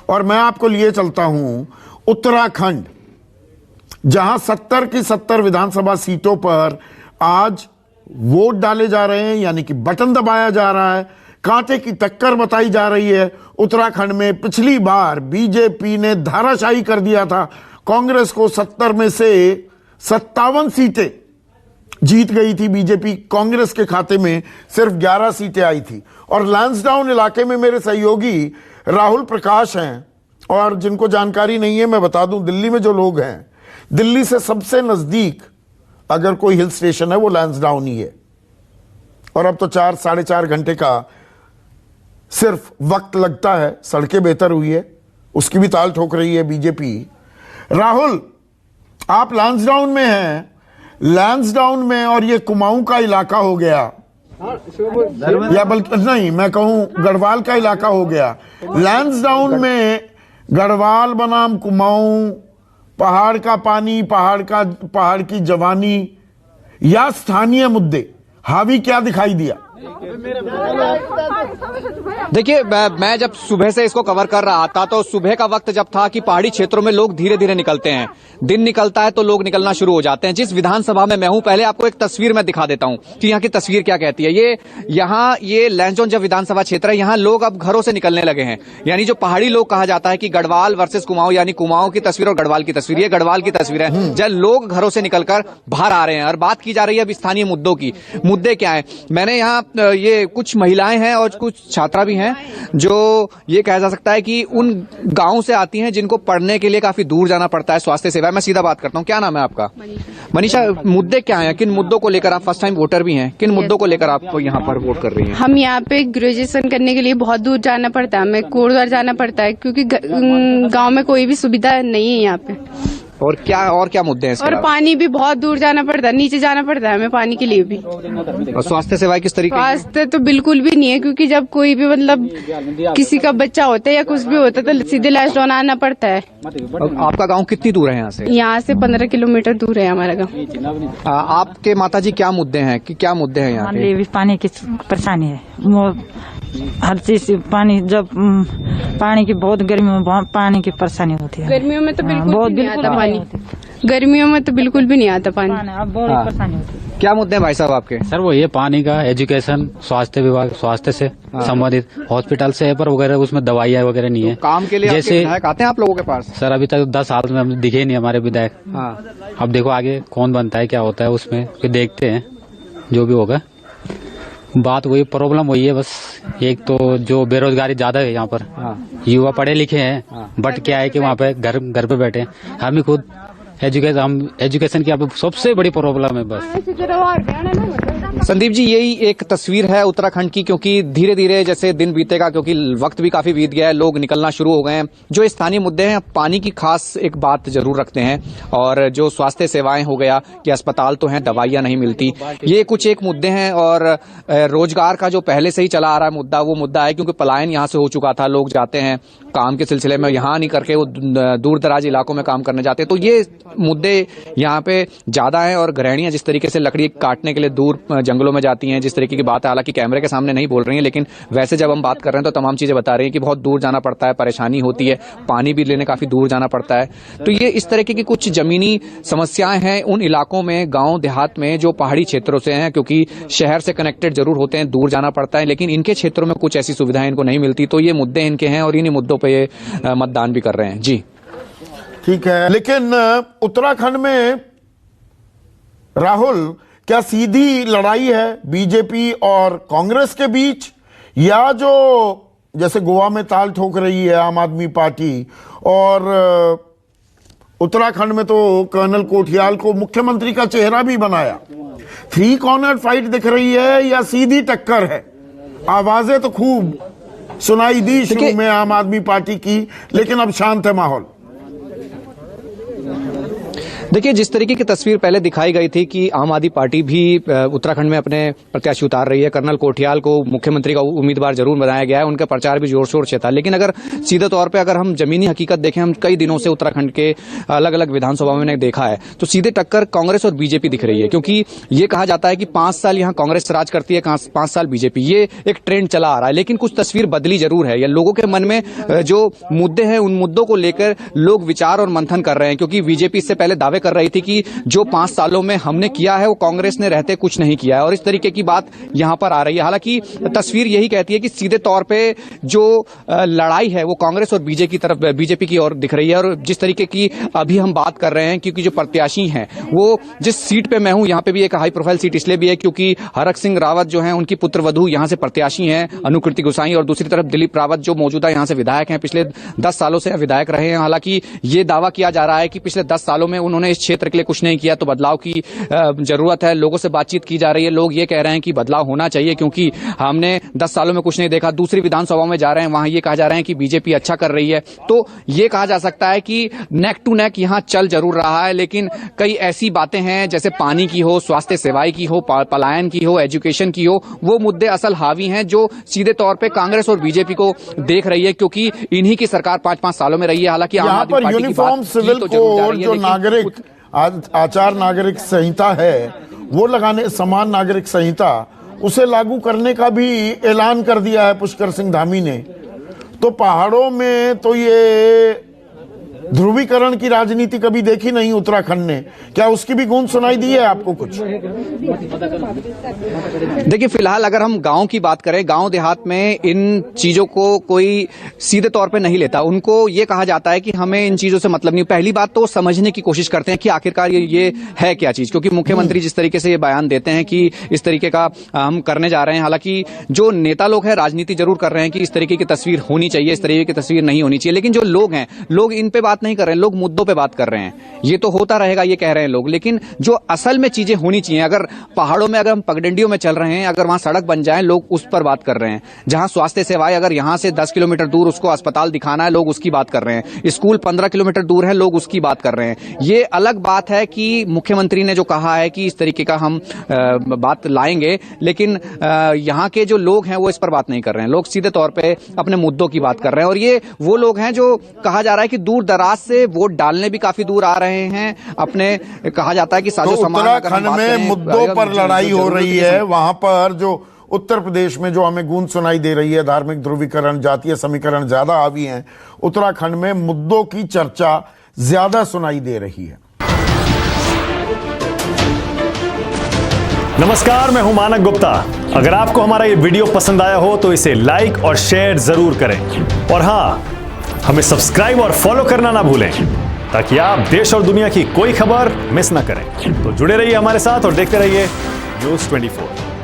और मैं आपको लिए चलता हूं उत्तराखंड, जहां 70 की 70 विधानसभा सीटों पर आज वोट डाले जा रहे हैं, यानी कि बटन दबाया जा रहा है, कांटे की टक्कर बताई जा रही है। उत्तराखंड में पिछली बार बीजेपी ने धाराशाही कर दिया था कांग्रेस को, 70 में से 57 सीटें जीत गई थी बीजेपी, कांग्रेस के खाते में सिर्फ 11 सीटें आई थी। और लैंसडाउन इलाके में मेरे सहयोगी राहुल प्रकाश हैं, और जिनको जानकारी नहीं है मैं बता दूं, दिल्ली में जो लोग हैं, दिल्ली से सबसे नजदीक अगर कोई हिल स्टेशन है वो लैंसडाउन ही है। और अब तो 4-4.5 घंटे का सिर्फ वक्त लगता है, सड़कें बेहतर हुई है, उसकी भी ताल ठोक रही है बीजेपी। राहुल, आप लैंसडाउन में हैं, लैंसडाउन में, और ये कुमाऊं का इलाका हो गया, या बल्कि नहीं, मैं कहूं गढ़वाल का इलाका हो गया। लैंसडाउन में गढ़वाल बनाम कुमाऊं, पहाड़ का पानी, पहाड़ की जवानी या स्थानीय मुद्दे, हावी क्या दिखाई दिया? देखिए, मैं जब सुबह से इसको कवर कर रहा था तो सुबह का वक्त जब था कि पहाड़ी क्षेत्रों में लोग धीरे धीरे निकलते हैं, दिन निकलता है तो लोग निकलना शुरू हो जाते हैं। जिस विधानसभा में मैं हूं, पहले आपको एक तस्वीर मैं दिखा देता हूं कि यहाँ की तस्वीर क्या कहती है। ये लैंसडाउन जब विधानसभा क्षेत्र है, यहाँ लोग अब घरों से निकलने लगे हैं। यानी जो पहाड़ी लोग कहा जाता है कि गढ़वाल वर्सेस कुमाऊं, यानी कुमाऊं की तस्वीर और गढ़वाल की तस्वीर, ये गढ़वाल की तस्वीर है जब लोग घरों से निकलकर बाहर आ रहे हैं। और बात की जा रही है अब स्थानीय मुद्दों की। मुद्दे क्या है? मैंने यहाँ ये कुछ महिलाएं हैं और कुछ छात्रा भी हैं जो ये कहा जा सकता है कि उन गांव से आती हैं जिनको पढ़ने के लिए काफी दूर जाना पड़ता है, स्वास्थ्य सेवा। मैं सीधा बात करता हूं, क्या नाम है आपका? मनीषा। मुद्दे क्या हैं? किन मुद्दों को लेकर आप फर्स्ट टाइम वोटर भी हैं, किन मुद्दों को लेकर आप यहाँ पर वोट कर रही हैं? हम यहाँ पे ग्रेजुएशन करने के लिए बहुत दूर जाना पड़ता है, हमें कोटद्वार जाना पड़ता है क्योंकि गाँव में कोई भी सुविधा नहीं है यहाँ पे। और क्या मुद्दे हैं? और पानी भी बहुत दूर जाना पड़ता है, नीचे जाना पड़ता है हमें पानी के लिए भी। और स्वास्थ्य सेवाएं किस तरीके? स्वास्थ्य तो बिल्कुल भी नहीं है, क्योंकि जब कोई भी मतलब किसी का बच्चा होता है या कुछ भी होता है तो सीधे लैंसडाउन आना पड़ता है। आपका गांव कितनी दूर है यहाँ से? यहाँ से 15 किलोमीटर दूर है हमारा गाँव। आपके माता जी क्या मुद्दे हैं कि क्या मुद्दे हैं यहाँ पे? पानी की परेशानी है, वो हर चीज पानी, जब पानी की बहुत गर्मियों में पानी की परेशानी होती है। गर्मियों में तो बिल्कुल नहीं आता पानी, गर्मियों में तो बिल्कुल भी नहीं आता पानी। अब बहुत परेशानी होती है। क्या मुद्दे हैं भाई साहब आपके? सर वो ये पानी का, एजुकेशन, स्वास्थ्य विभाग, स्वास्थ्य से संबंधित हॉस्पिटल से पर वगैरह, उसमें दवाइयाँ वगैरह नहीं है। तो काम के लिए जैसे विधायक आते हैं आप लोगों के पास? सर अभी तक 10 साल में हम दिखे नहीं हमारे विधायक। अब देखो आगे कौन बनता है, क्या होता है उसमें, फिर देखते हैं जो भी होगा। बात वही, प्रॉब्लम वही है बस। एक तो जो बेरोजगारी ज्यादा है यहाँ पर, युवा पढ़े लिखे हैं, बट क्या है कि वहाँ पे घर पे बैठे हैं। हम ही खुद एजुकेशन की अब सबसे बड़ी प्रॉब्लम है बस। संदीप जी, यही एक तस्वीर है उत्तराखंड की, क्योंकि धीरे धीरे जैसे दिन बीतेगा, क्योंकि वक्त भी काफी बीत गया है, लोग निकलना शुरू हो गए हैं। जो स्थानीय मुद्दे हैं, पानी की खास एक बात जरूर रखते हैं, और जो स्वास्थ्य सेवाएं हो गया कि अस्पताल तो हैं, दवाइयां नहीं मिलती, ये कुछ एक मुद्दे हैं। और रोजगार का जो पहले से ही चला आ रहा है मुद्दा, वो मुद्दा है क्योंकि पलायन यहाँ से हो चुका था। लोग जाते हैं काम के सिलसिले में, यहाँ नहीं करके वो दूर दराज इलाकों में काम करने जाते हैं। तो ये मुद्दे यहाँ पे ज्यादा है। और गृहिणियां जिस तरीके से लकड़ी काटने के लिए दूर जंगलों में जाती हैं, जिस तरीके की बात है, हालांकि कैमरे के सामने नहीं बोल रही हैं, लेकिन वैसे जब हम बात कर रहे हैं तो तमाम चीजें बता रही हैं कि बहुत दूर जाना पड़ता है, परेशानी होती है, पानी भी लेने काफी दूर जाना पड़ता है। तो ये इस तरीके की कुछ जमीनी समस्याएं हैं उन इलाकों में, गांव देहात में, जो पहाड़ी क्षेत्रों से हैं, क्योंकि शहर से कनेक्टेड जरूर होते हैं, दूर जाना पड़ता है, लेकिन इनके क्षेत्रों में कुछ ऐसी सुविधाएं इनको नहीं मिलती। तो ये मुद्दे इनके हैं और इन्हीं मुद्दों पर ये मतदान भी कर रहे हैं। जी ठीक है, लेकिन उत्तराखंड में राहुल, क्या सीधी लड़ाई है बीजेपी और कांग्रेस के बीच, या जो जैसे गोवा में ताल ठोक रही है आम आदमी पार्टी, और उत्तराखंड में तो कर्नल कोठियाल को मुख्यमंत्री का चेहरा भी बनाया, 3 कॉर्नर फाइट दिख रही है या सीधी टक्कर है? आवाजें तो खूब सुनाई दी शुरू में आम आदमी पार्टी की, लेकिन अब शांत है माहौल। देखिए, जिस तरीके की तस्वीर पहले दिखाई गई थी कि आम आदमी पार्टी भी उत्तराखंड में अपने प्रत्याशी उतार रही है, कर्नल कोठियाल को मुख्यमंत्री का उम्मीदवार जरूर बनाया गया है, उनका प्रचार भी जोर शोर से था। लेकिन अगर सीधे तौर पे अगर हम जमीनी हकीकत देखें, हम कई दिनों से उत्तराखंड के अलग अलग विधानसभा में देखा है, तो सीधे टक्कर कांग्रेस और बीजेपी दिख रही है। क्योंकि ये कहा जाता है कि 5 साल यहाँ कांग्रेस राज करती है, 5 साल बीजेपी, ये एक ट्रेंड चला आ रहा है। लेकिन कुछ तस्वीर बदली जरूर है, या लोगों के मन में जो मुद्दे हैं उन मुद्दों को लेकर लोग विचार और मंथन कर रहे हैं। क्योंकि बीजेपी इससे पहले दावे कर रही थी कि जो 5 सालों में हमने किया है वो कांग्रेस ने रहते कुछ नहीं किया है, और इस तरीके की बात यहां पर आ रही है। हालांकि तस्वीर यही कहती है कि सीधे तौर पे जो लड़ाई है वो कांग्रेस और बीजेपी की ओर दिख रही है। और जिस तरीके की अभी हम बात कर रहे हैं, क्योंकि जो प्रत्याशी हैं वो जिस सीट पे मैं हूं, यहां पे भी एक हाई प्रोफाइल सीट इसलिए भी है क्योंकि हरक सिंह रावत जो है उनकी पुत्रवधू यहां से प्रत्याशी हैं, अनुकृति गोसाई, और दूसरी तरफ दिलीप रावत जो मौजूदा यहां से विधायक हैं, पिछले 10 सालों से विधायक रहे हैं। हालांकि ये दावा किया जा रहा है कि पिछले 10 सालों में उन्होंने इस क्षेत्र के लिए कुछ नहीं किया, तो बदलाव की जरूरत है। लोगों से बातचीत की जा रही है, लोग ये कह रहे हैं कि बदलाव होना चाहिए क्योंकि हमने 10 सालों में कुछ नहीं देखा। दूसरी विधानसभा में जा रहे हैं, वहां ये कहा जा रहा है कि बीजेपी अच्छा कर रही है। तो ये कहा जा सकता है कि नेक टू नेक यहां चल जरूर रहा है, लेकिन कई ऐसी बातें हैं जैसे पानी की हो, स्वास्थ्य सेवाएं की हो, पलायन की हो, एजुकेशन की हो, वो मुद्दे असल हावी हैं जो सीधे तौर पे कांग्रेस और बीजेपी को देख रही है, क्योंकि इन्हीं की सरकार 5-5 सालों में रही है। हालांकि यहाँ पर यूनिफॉर्म सिविल कोड जो नागरिक आचार नागरिक संहिता है वो लगाने, समान नागरिक संहिता, उसे लागू करने का भी ऐलान कर दिया है पुष्कर सिंह धामी ने। तो पहाड़ों में तो ये ध्रुवीकरण की राजनीति कभी देखी नहीं उत्तराखंड ने, क्या उसकी भी गूंज सुनाई दी है आपको कुछ? देखिए, फिलहाल अगर हम गांव की बात करें, गांव देहात में इन चीजों को कोई सीधे तौर पे नहीं लेता। उनको ये कहा जाता है कि हमें इन चीजों से मतलब नहीं। पहली बात तो समझने की कोशिश करते हैं कि आखिरकार ये है क्या चीज, क्योंकि मुख्यमंत्री जिस तरीके से ये बयान देते हैं कि इस तरीके का हम करने जा रहे हैं। हालांकि जो नेता लोग हैं राजनीति जरूर कर रहे हैं कि इस तरीके की तस्वीर होनी चाहिए, इस तरीके की तस्वीर नहीं होनी चाहिए, लेकिन जो लोग हैं, लोग इन पे बात नहीं कर रहे हैं, लोग मुद्दों पे बात कर रहे हैं। ये तो होता रहेगा, ये कह रहे हैं लोग, लेकिन जो असल में चीजें होनी चाहिए, अगर पहाड़ों में, अगर हम पगडंडियों में चल रहे हैं, अगर वहां सड़क बन जाए, लोग उस पर बात कर रहे हैं। जहां स्वास्थ्य सेवाएं, अगर यहां से 10 किलोमीटर दूर उसको अस्पताल दिखाना है, लोग उसकी बात कर रहे हैं। स्कूल 15 किलोमीटर दूर है, लोग उसकी बात कर रहे हैं। ये अलग बात है कि मुख्यमंत्री ने जो कहा है कि इस तरीके का हम बात लाएंगे, लेकिन यहाँ के जो लोग हैं वो इस पर बात नहीं कर रहे हैं। लोग सीधे तौर पर अपने मुद्दों की बात कर रहे हैं, और ये वो लोग हैं जो कहा जा रहा है कि दूर दराज से वोट डालने भी काफी दूर आ रहे हैं। अपने कहा जाता है कि साजो सामान, उत्तराखंड में मुद्दों पर लड़ाई हो रही है। वहां पर जो उत्तर प्रदेश में जो हमें गूंज सुनाई दे रही है, धार्मिक ध्रुवीकरण, जातीय समीकरण ज्यादा हावी हैं, उत्तराखंड में मुद्दों की चर्चा ज्यादा सुनाई दे रही है। नमस्कार, मैं हूं मानक गुप्ता। अगर आपको हमारा ये वीडियो पसंद आया हो तो इसे लाइक और शेयर जरूर करें, और हां, हमें सब्सक्राइब और फॉलो करना ना भूलें ताकि आप देश और दुनिया की कोई खबर मिस ना करें। तो जुड़े रहिए हमारे साथ और देखते रहिए News 24।